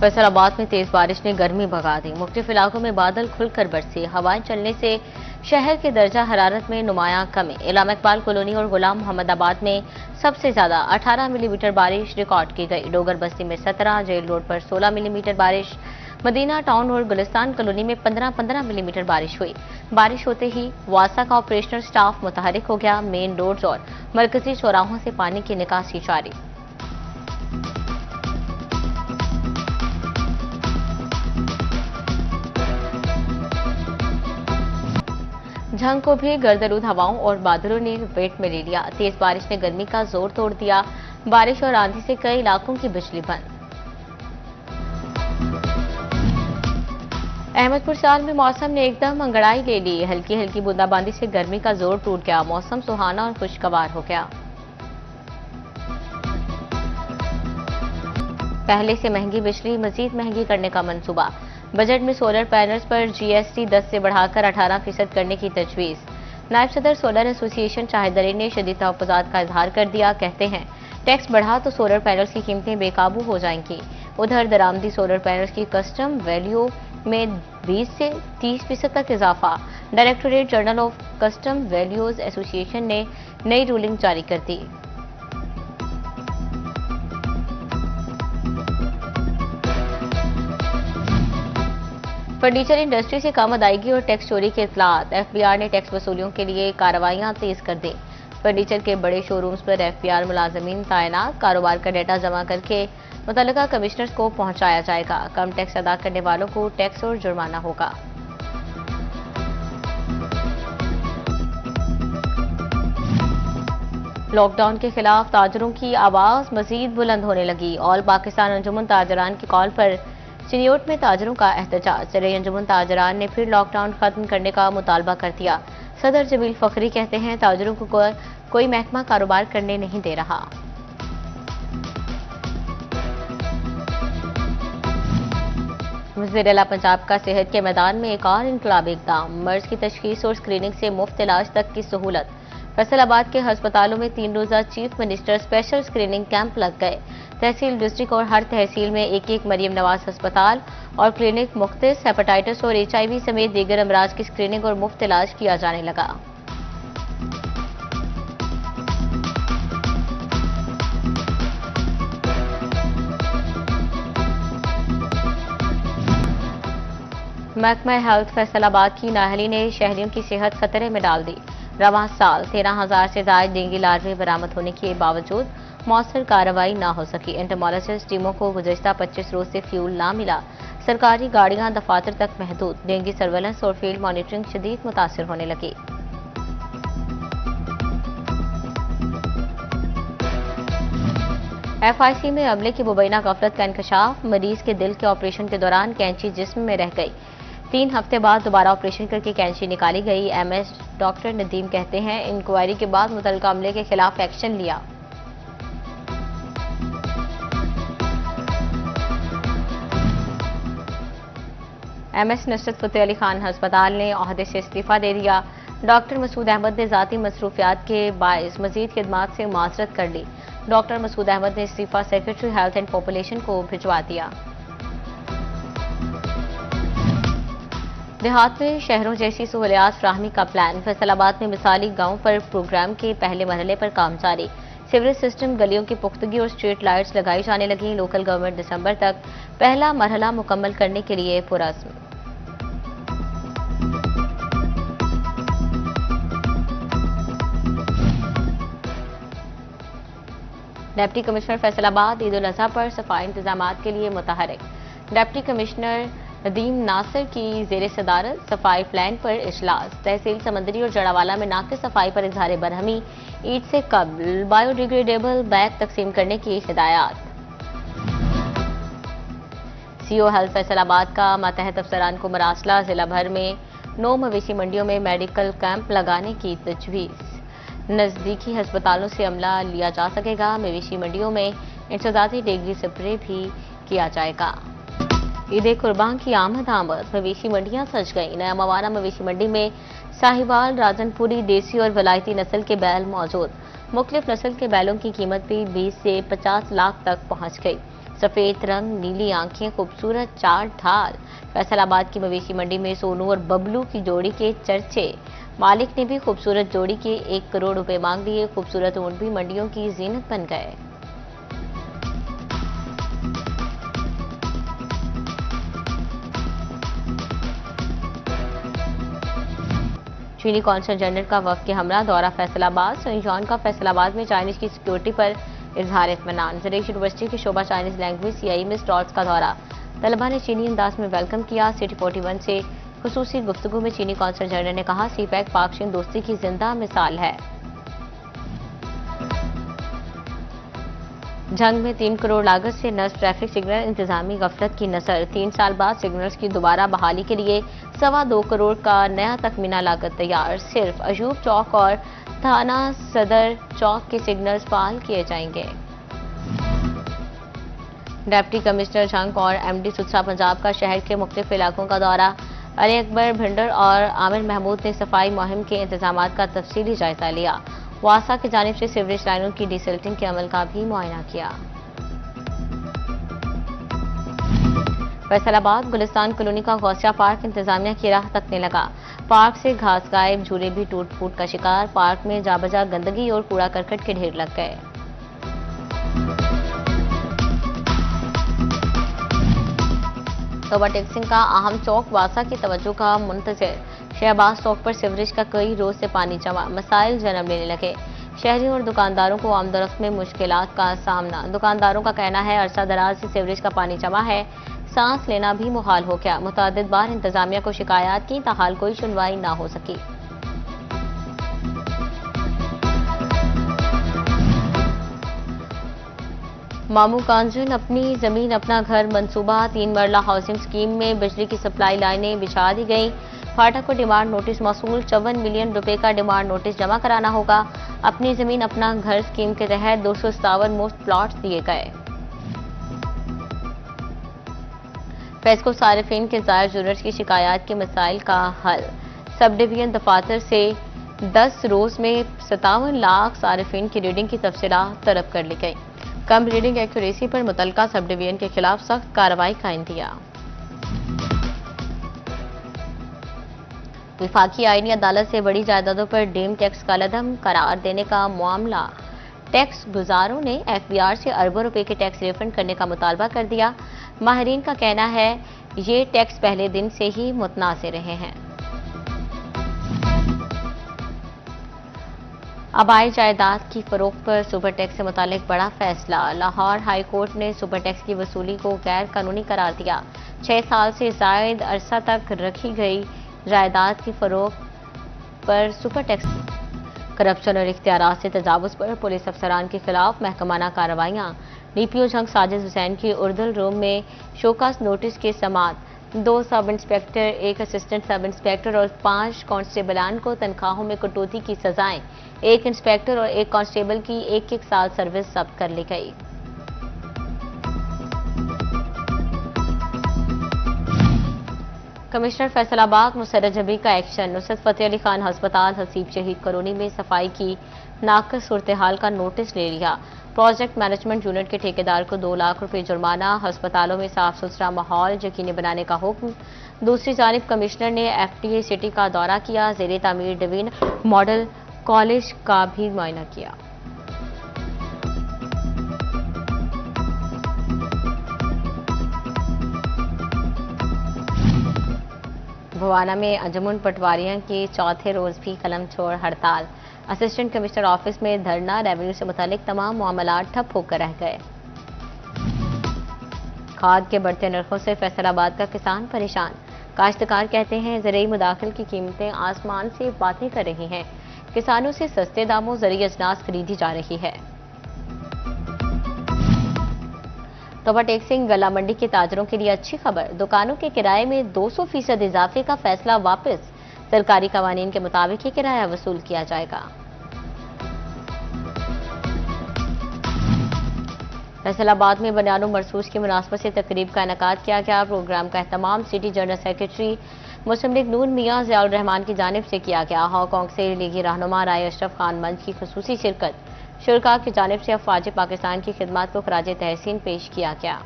फैसलाबाद में तेज बारिश ने गर्मी भगा दी। मुख्तलिफ इलाकों में बादल खुलकर बरसे। हवाएं चलने से शहर के दर्जा हरारत में नुमायां कमी। इलामा इकबाल कॉलोनी और गुलाम मोहम्मदाबाद में सबसे ज्यादा 18 मिलीमीटर बारिश रिकॉर्ड की गई। डोगर बस्ती में 17, जेल रोड पर 16 मिलीमीटर बारिश, मदीना टाउन और गुलिस्तान कॉलोनी में 15-15 मिलीमीटर बारिश हुई। बारिश होते ही वासा का ऑपरेशनल स्टाफ मुतहरिक हो गया। मेन रोड्स और मरकजी चौराहों से पानी की निकासी जारी। झंग को भी गर्दरूद हवाओं और बादलों ने लपेट में ले लिया। तेज बारिश ने गर्मी का जोर तोड़ दिया। बारिश और आंधी से कई इलाकों की बिजली बंद। अहमदपुर साल में मौसम ने एकदम अंगड़ाई ले ली। हल्की हल्की बूंदाबांदी से गर्मी का जोर टूट गया। मौसम सुहाना और खुशगवार हो गया। पहले से महंगी बिजली मजीद महंगी करने का मंसूबा। बजट में सोलर पैनल्स पर जीएसटी 10 से बढ़ाकर 18% करने की तजवीज। नायब सदर सोलर एसोसिएशन शाहिद अली ने शदीद तहफ़्फ़ुज़ात का इजहार कर दिया। कहते हैं टैक्स बढ़ा तो सोलर पैनल्स की कीमतें बेकाबू हो जाएंगी। उधर दरामदी सोलर पैनल्स की कस्टम वैल्यू में 20 से 30% तक इजाफा। Directorate general of custom values association ने नई रूलिंग जारी कर दी। फर्नीचर इंडस्ट्री से कम अदायगी और टैक्स चोरी के इत्तलात। एफबीआर ने टैक्स वसूलियों के लिए कार्रवाइयां तेज कर दी। फर्नीचर के बड़े शोरूम्स पर एफबीआर मुलाजमीन तैनात। कारोबार का डेटा जमा करके मुतल्लिका कमिश्नर्स को पहुंचाया जाएगा। कम टैक्स अदा करने वालों को टैक्स और जुर्माना होगा। लॉकडाउन के खिलाफ ताजरों की आवाज मजीद बुलंद होने लगी। ऑल पाकिस्तान अंजुमन ताजरान की कॉल पर चिनियोट में ताजरों का एहतजाज। सदर अंजुमन ताजरान ने फिर लॉकडाउन खत्म करने का मुतालबा कर दिया। सदर जमील फखरी कहते हैं ताजरों को कोई महकमा कारोबार करने नहीं दे रहा। वज़ीर-ए-आला पंजाब का सेहत के मैदान में एक और इंकलाबी इक़दाम। मर्ज की तशखीस और स्क्रीनिंग से मुफ्त इलाज तक की सहूलत। फैसलाबाद के अस्पतालों में 3 रोज़ा chief minister special screening camp लग गए। तहसील, डिस्ट्रिक्ट और हर तहसील में एक मरियम नवाज अस्पताल और क्लिनिक मुख्तलिफ हेपेटाइटिस और HIV समेत दीगर अमराज की स्क्रीनिंग और मुफ्त इलाज किया जाने लगा। महकमा हेल्थ फैसलाबाद की नाहली ने शहरियों की सेहत खतरे में डाल दी। रवां साल 13,000 से ज्यादा डेंगू लार्वे बरामद होने के बावजूद मौसर कार्रवाई न हो सकी। एंटोमोलॉजिस्ट टीमों को गुज़श्ता 25 रोज से फ्यूल ना मिला। सरकारी गाड़ियां दफातर तक महदूद। डेंगू सर्वेलेंस और फील्ड मॉनिटरिंग शदीद मुतासिर होने लगी। FIC में अमले की मुबैना गफलत का इंकशाफ। मरीज के दिल के ऑपरेशन के दौरान कैंची जिस्म में रह गई। 3 हफ्ते बाद दोबारा ऑपरेशन करके कैंची निकाली गई। MS डॉक्टर नदीम कहते हैं इंक्वायरी के बाद मुतल्लिका अमले के खिलाफ एक्शन लिया। MS नुसरत फतेह अली खान अस्पताल ने ओहदे से इस्तीफा दे दिया। डॉक्टर मसूद अहमद ने ज़ाती मसरूफियात के बायस मजीद खिदमात से माजरत कर ली। डॉक्टर मसूद अहमद ने इस्तीफा सेक्रेटरी हेल्थ एंड पॉपुलेशन को भिजवा दिया। देहात में शहरों जैसी सहूलियात फ्राहमी का प्लान। फैसलाबाद में मिसाली गांव पर प्रोग्राम के पहले मरहले पर काम जारी। सीवरेज सिस्टम, गलियों की पुख्तगी और स्ट्रीट लाइट्स लगाई जाने लगी। लोकल गवर्नमेंट दिसंबर तक पहला मरहला मुकम्मल करने के लिए पुरअज़्म। डिप्टी कमिश्नर फैसलाबाद ईद उल अज़हा पर सफाई इंतजामात के लिए मुतहरिक। डिप्टी कमिश्नर नदीम नासिर की ज़ेर सदारत सफाई प्लान पर इजलास। तहसील समंदरी और जड़ावाला में नाक़िस सफाई पर इजहार बरहमी। ईद से कबल बायोडिग्रेडेबल बैग तकसीम करने की हिदायत। CO हेल्थ फैसलाबाद का मातहत अफसरान को मरासला। जिला भर में 9 मवेशी मंडियों में मेडिकल कैंप लगाने की तजवीज़। नजदीकी अस्पतालों से अमला लिया जा सकेगा। मवेशी मंडियों में इंसदादी डेंगू स्प्रे भी किया जाएगा। ईद कुर्बान की आमद। मवेशी मंडियां सज गई। नया मवाना मवेशी मंडी में साहिवाल, राजनपुरी, देसी और वलायती नस्ल के बैल मौजूद। मुख्तलिफ नस्ल के बैलों की कीमत भी 20 से 50 लाख तक पहुंच गई। सफेद रंग, नीली आंखें, खूबसूरत चाल ढाल। फैसलाबाद की मवेशी मंडी में सोनू और बबलू की जोड़ी के चर्चे। मालिक ने भी खूबसूरत जोड़ी के 1 करोड़ रुपए मांग लिए। खूबसूरत ऊंट भी मंडियों की जीनत बन गए। चीनी कौंसल जनरल का वफ्द के हमरा दौरा फैसलाबाद। सेंट जॉन का फैसलाबाद में चाइनीज की सिक्योरिटी पर इजहार इत्मीनान। ज़रीश यूनिवर्सिटी की शोभा चाइनीज लैंग्वेज CIE में स्टॉल्स का दौरा। तलबा ने चीनी अंदाज में वेलकम किया। सिटी 41 से खुसूसी गुफ्तगू में चीनी कौंसल जनरल ने कहा, CPEC पाक चीन दोस्ती की जिंदा मिसाल है। जंग में 3 करोड़ लागत से नस्ब ट्रैफिक सिग्नल, इंतजामी गफलत की नजर। 3 साल बाद सिग्नल्स की दोबारा बहाली के लिए 2.25 करोड़ का नया तखमीना लागत तैयार। सिर्फ अयूब चौक और थाना सदर चौक के सिग्नल्स बहाल किए जाएंगे। डिप्टी कमिश्नर जंग और MD सुथरा पंजाब का शहर के मुख्तलिफ इलाकों का दौरा। अली अकबर भिंडर और आमिर महमूद ने सफाई मुहिम के इंतजाम का तफसीली जायजा लिया। वासा की जानिब से सीवरेज लाइनों की डिसल्टिंग के अमल का भी मुआयना किया। फैसलाबाद गुलिस्तान कॉलोनी का गौसिया पार्क इंतजामिया की राह तकने लगा। पार्क से घास गायब, झूले भी टूट फूट का शिकार। पार्क में जाबजा गंदगी और कूड़ा करकट के ढेर लग गए। ओवरटेक्सिंग का अहम चौक वासा की तवज्जो का मुंतजिर। शहबाज चौक पर सीवरेज का कई रोज से पानी जमा, मसाइल जन्म लेने लगे। शहरियों और दुकानदारों को आमदोरफ्त में मुश्किलात का सामना। दुकानदारों का कहना है, अरसा दराज से सीवरेज का पानी जमा है, सांस लेना भी मुहाल हो गया। मुतअद्दिद बार इंतजामिया को शिकायत की, ताहाल कोई सुनवाई ना हो सकी। मामू कांजन अपनी जमीन अपना घर मंसूबा। 3 मरला हाउसिंग स्कीम में बिजली की सप्लाई लाइनें बिछा दी गई। फाटक को डिमांड नोटिस मौसूल। 54 मिलियन रुपए का डिमांड नोटिस जमा कराना होगा। अपनी जमीन अपना घर स्कीम के तहत 257 मुफ्त प्लॉट्स दिए गए। फेस्को सारिफिन के जायज यूनिट्स की शिकायत के मसाइल का हल। सब डिवीजन दफातर से 10 रोज में 57 लाख सारिफिन की रीडिंग की तफसीलात तलब कर ली गई। कम रीडिंग एक्यूरेसी पर मुतलका सब डिवीजन के खिलाफ सख्त कार्रवाई का इंदिया। विफाकी आईनी अदालत से बड़ी जायदादों पर डीम टैक्स कालाधन करार देने का मामला। टैक्स गुजारों ने FBR से अरबों रुपए के टैक्स रिफंड करने का मुतालबा कर दिया। माहिरीन का कहना है, ये टैक्स पहले दिन से ही मुतनाज़ रहे हैं। आबाई जायदाद की फरोख्त पर सुपर टैक्स से मुतालिक बड़ा फैसला। लाहौर हाई कोर्ट ने सुपर टैक्स की वसूली को गैर कानूनी करार दिया। 6 साल से जायद अरसा तक रखी गई जायदाद की फरोख्त पर सुपर टैक्स। करप्शन और इख्तियारात से तजावुज़ पर पुलिस अफसरान के खिलाफ महकमाना कार्रवाइयाँ। DPO जंग साजिद हुसैन की उर्दुल रूम में शोकास नोटिस के समात। 2 sub inspector, 1 assistant sub inspector और 5 कांस्टेबलान को तनख्वाहों में कटौती की सजाएं। 1 इंस्पेक्टर और 1 कांस्टेबल की 1-1 साल सर्विस जब्त कर ली गई। कमिश्नर फैसलाबाद मुसर्रत जबी का एक्शन। नुसरत फतेह अली खान अस्पताल हसीब शहीद कॉलोनी में सफाई की नाक़िस सूरत हाल का नोटिस ले लिया। प्रोजेक्ट मैनेजमेंट यूनिट के ठेकेदार को 2 लाख रुपए जुर्माना। अस्पतालों में साफ सुथरा माहौल यकीनी बनाने का हुक्म। दूसरी जानिब कमिश्नर ने FTA सिटी का दौरा किया। ज़ेरे तामीर डिवीजन मॉडल कॉलेज का भी मुआयना किया। भवाना में अंजुमन पटवारियों की चौथे रोज भी कलम छोड़ हड़ताल। असिस्टेंट कमिश्नर ऑफिस में धरना। रेवेन्यू से मुतालिक तमाम मामलात ठप होकर रह गए। खाद के बढ़ते नरखों से फैसलाबाद का किसान परेशान। काश्तकार कहते हैं, ज़रूरी मुदाखिल की कीमतें आसमान से बातें कर रही हैं। किसानों से सस्ते दामों ज़रूरी अजनास खरीदी जा रही है। ओवरटेक्सिंग गला मंडी के ताजरों के लिए अच्छी खबर। दुकानों के किराए में 200% इजाफे का फैसला वापस। सरकारी कवानीन के मुताबिक ही किराया वसूल किया जाएगा। फैसलाबाद में बयानो मरसूस की मुनासबत से तकरीब का इनेकाद किया गया। प्रोग्राम का एहतमाम सिटी जनरल सेक्रेटरी मुस्लिम लीग नून मियां ज़ियाउर रहमान की जानिब से किया गया। हांगकांग से लीगी रहनुमा राय अशरफ खान मंच की खुसूसी शिरकत। शुरका की जानिब से अफवाज पाकिस्तान की खिदमत को खराज तहसीन पेश किया गया।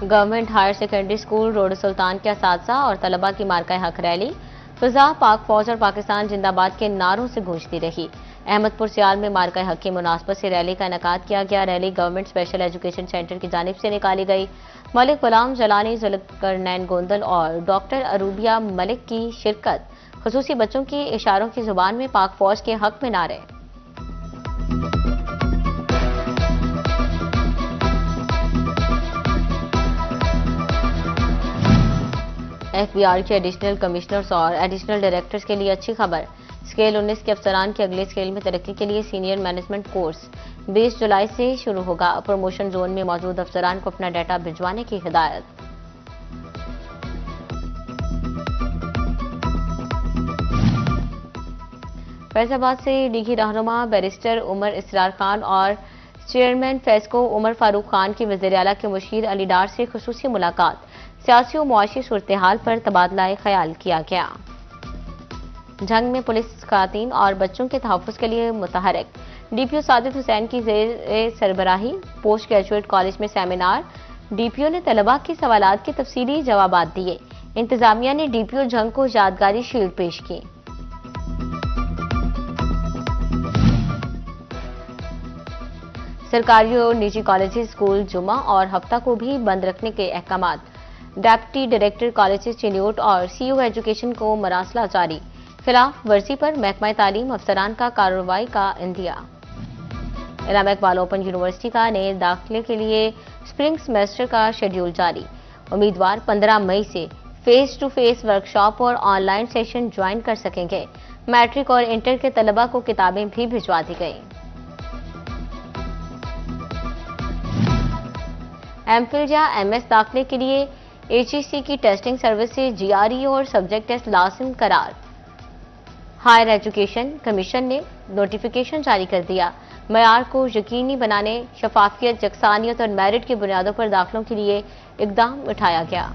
Government higher secondary school road Sultan के असातिज़ा और तलबा की मार्का हक रैली फिजा पाक फौज और पाकिस्तान जिंदाबाद के नारों से गूंजती रही। अहमदपुर सियाल में मार्का हक की मुनासबत से रैली का इनेकाद किया गया। Rally government special education centre की जानिब से निकाली गई। मलिक गुलाम जलानी, जुल्करनैन गोंदल और डॉक्टर अरूबिया मलिक की शिरकत। खुसूसी बच्चों की इशारों की जुबान में पाक फौज के हक में नारे। एफबीआर के एडिशनल कमिश्नर्स और एडिशनल डायरेक्टर्स के लिए अच्छी खबर। स्केल 19 के अफसरान के अगले स्केल में तरक्की के लिए सीनियर मैनेजमेंट कोर्स 20 जुलाई से शुरू होगा। प्रमोशन जोन में मौजूद अफसरान को अपना डाटा भिजवाने की हिदायत। फैसलाबाद से लीगी रहनुमा बैरिस्टर उमर इसरार खान और चेयरमैन फेस्को उमर फारूक खान की वज़ीर आला के मुशीर अली डार से खुसूसी मुलाकात। सियासी और मुआशी सूरत-ए-हाल पर तबादला ख्याल किया गया। जंग में पुलिस खातीन और बच्चों के तहफ़्फ़ुज़ के लिए मुतहरिक। डीपीओ सादिक हुसैन की ज़ेर सरबराही पोस्ट ग्रेजुएट कॉलेज में सेमिनार। डीपीओ ने तलबा के सवालात के तफसीली जवाबात दिए। इंतजामिया ने डीपीओ जंग को यादगारी शील्ड पेश की। सरकारी और निजी कॉलेज स्कूल जुमा और हफ्ता को भी बंद रखने के अहकाम। डेप्टी डायरेक्टर कॉलेज चिन्यूट और सीयू एजुकेशन को मरासला जारी। खिलाफ वर्जी पर महकमा तालीम अफसरान का कार्रवाई का इंदिया। इलामा इकबाल ओपन यूनिवर्सिटी का नए दाखिले के लिए स्प्रिंग सेमेस्टर का शेड्यूल जारी। उम्मीदवार 15 मई से फेस टू फेस वर्कशॉप और ऑनलाइन सेशन ज्वाइन कर सकेंगे। मैट्रिक और इंटर के तलबा को किताबें भी भिजवा दी गई। एमफिल या एमएस दाखिले के लिए एचईसी की टेस्टिंग सर्विस से जीआरई और सब्जेक्ट टेस्ट लाजिम करार। हायर एजुकेशन कमीशन ने नोटिफिकेशन जारी कर दिया। मयार को यकीनी बनाने, शफाफियत, यकसानियत और मेरिट की बुनियादों पर दाखिलों के लिए इकदाम उठाया गया।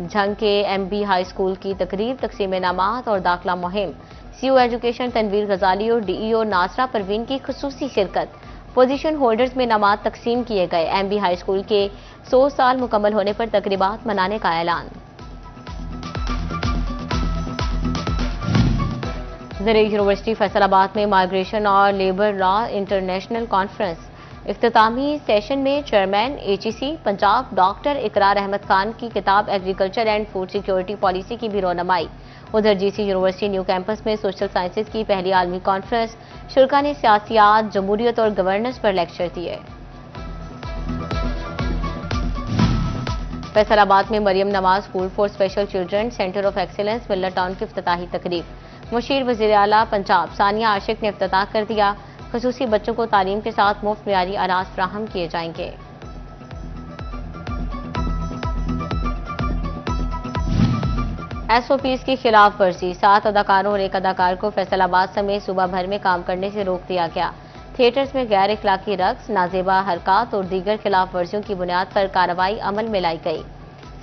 झंग के एमबी हाई स्कूल की तकरीब, तकसीम इनामात और दाखिला मुहिम। सीयू एजुकेशन तनवीर गजाली और डीईओ नासरा परवीन की खुसूसी शिरकत। पोजीशन होल्डर्स में इनामात तकसीम किए गए। एमबी हाई स्कूल के 100 साल मुकम्मल होने पर तकरीबात मनाने का ऐलान। ज़र यूनिवर्सिटी फैसलाबाद में माइग्रेशन और लेबर लॉ इंटरनेशनल कॉन्फ्रेंस। इख्तितामी सेशन में chairman HEC Punjab doctor Iqrar Ahmad Khan की किताब agriculture and food security policy की भी रौनमाई। उधर जीसी यूनिवर्सिटी न्यू कैंपस में सोशल साइंसेज की पहली आलमी कॉन्फ्रेंस। शुरका ने सियासियात, जमहूरियत और गवर्नेंस पर लेक्चर दिए। फैसलाबाद में Maryam Nawaz school for special children centre of excellence Millat Town की इफ्तिताही तकरीब। मुशीर वज़ीर आला पंजाब सानिया आशिक ने इफ्तिताह कर दिया। खुसूसी बच्चों को तालीम के साथ मुफ्त मियारी अनाज फराहम किए जाएंगे। एसओपीज की खिलाफ वर्जी। 7 अदाकारों और 1 अदाकार को फैसलाबाद समेत सूबा भर में काम करने से रोक दिया गया। थिएटर्स में गैर इखलाकी रक्स, नाजेबा हरकत और दीगर खिलाफ वर्जियों की बुनियाद पर कार्रवाई अमल में लाई गई।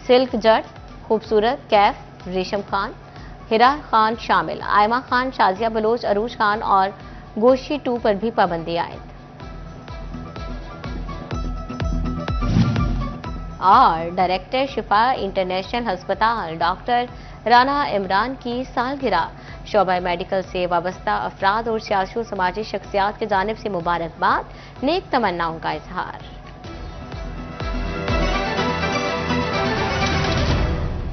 सिल्क जट, खूबसूरत, कैफ, रेशम खान, हिरा खान शामिल। आयमा खान, शाजिया बलोच, अरूज खान और गोशी 2 पर भी पाबंदी आयद। और डायरेक्टर शिफा इंटरनेशनल अस्पताल डॉक्टर राना इमरान की सालगिरह। शोबा मेडिकल से वाबस्ता अफराद और सियासी समाजी शख्सियात की जानिब से मुबारकबाद, नेक तमन्नाओं का इजहार।